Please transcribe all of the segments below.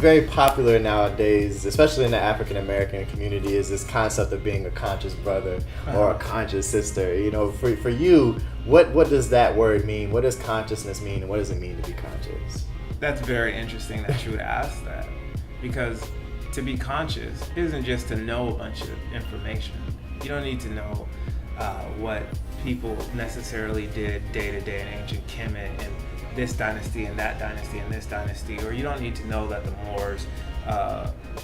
very popular nowadays, especially in the African American community, is this concept of being a conscious brother or a conscious sister. You know, for you, what does that word mean? What does consciousness mean, and what does it mean to be conscious? That's very interesting that you would ask that, because to be conscious isn't just to know a bunch of information. You don't need to know what people necessarily did day to day in ancient Kemet and this dynasty and that dynasty and this dynasty, or you don't need to know that the Moors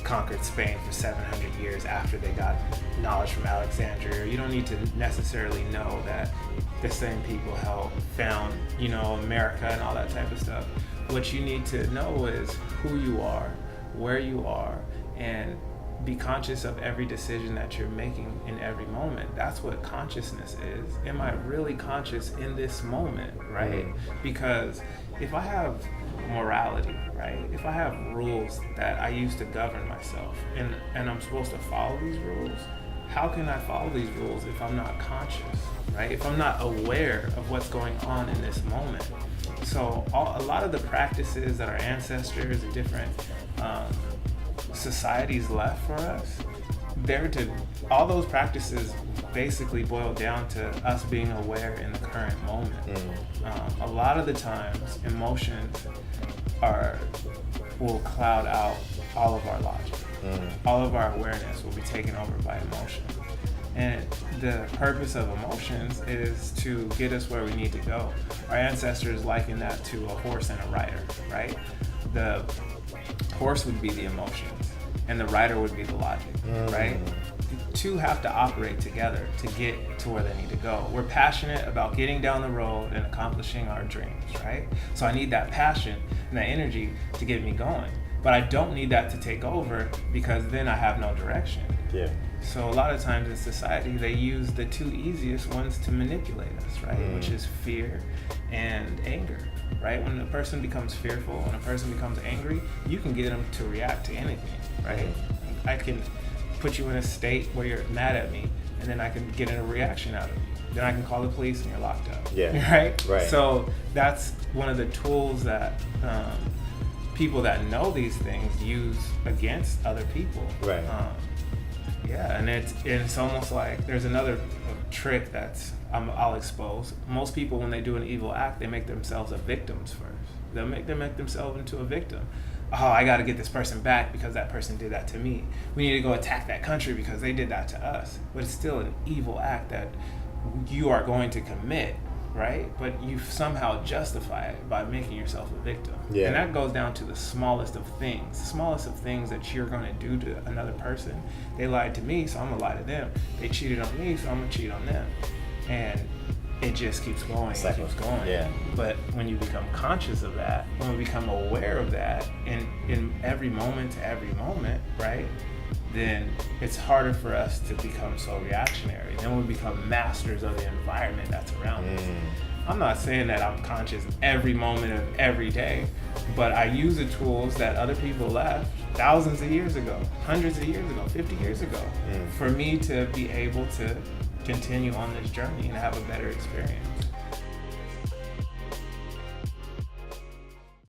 conquered Spain for 700 years after they got knowledge from Alexandria. You don't need to necessarily know that the same people found, America and all that type of stuff. What you need to know is who you are, where you are, and be conscious of every decision that you're making in every moment. That's what consciousness is. Am I really conscious in this moment, right? Because if I have morality, right? If I have rules that I use to govern myself and I'm supposed to follow these rules, how can I follow these rules if I'm not conscious, right? If I'm not aware of what's going on in this moment. So a lot of the practices that our ancestors and different societies left for us, all those practices basically boil down to us being aware in the current moment. A lot of the times, emotions will cloud out all of our logic. All of our awareness will be taken over by emotion. And the purpose of emotions is to get us where we need to go. Our ancestors liken that to a horse and a rider, right? The horse would be the emotions and the rider would be the logic, right? The two have to operate together to get to where they need to go. We're passionate about getting down the road and accomplishing our dreams, right? So I need that passion and that energy to get me going. But I don't need that to take over, because then I have no direction. Yeah. So a lot of times in society, they use the two easiest ones to manipulate us, right? Which is fear and anger, right? When a person becomes fearful, when a person becomes angry, you can get them to react to anything, right? I can put you in a state where you're mad at me, and then I can get a reaction out of you. Then I can call the police and you're locked up, right? So that's one of the tools that people that know these things use against other people. Right. And it's almost like there's another trick that's I'll expose. Most people, when they do an evil act, they make themselves a victims first. They make themselves into a victim. Oh, I got to get this person back because that person did that to me. We need to go attack that country because they did that to us. But it's still an evil act that you are going to commit, right? But you somehow justify it by making yourself a victim. Yeah. And that goes down to the smallest of things. The smallest of things that you're going to do to another person. They lied to me, so I'm going to lie to them. They cheated on me, so I'm going to cheat on them. And it just keeps going. It keeps going. Yeah. But when you become conscious of that, when we become aware of that in every moment to every moment, right? Then it's harder for us to become so reactionary. Then we become masters of the environment that's around us. I'm not saying that I'm conscious every moment of every day, but I use the tools that other people left thousands of years ago, hundreds of years ago, 50 years ago, for me to be able to continue on this journey and have a better experience.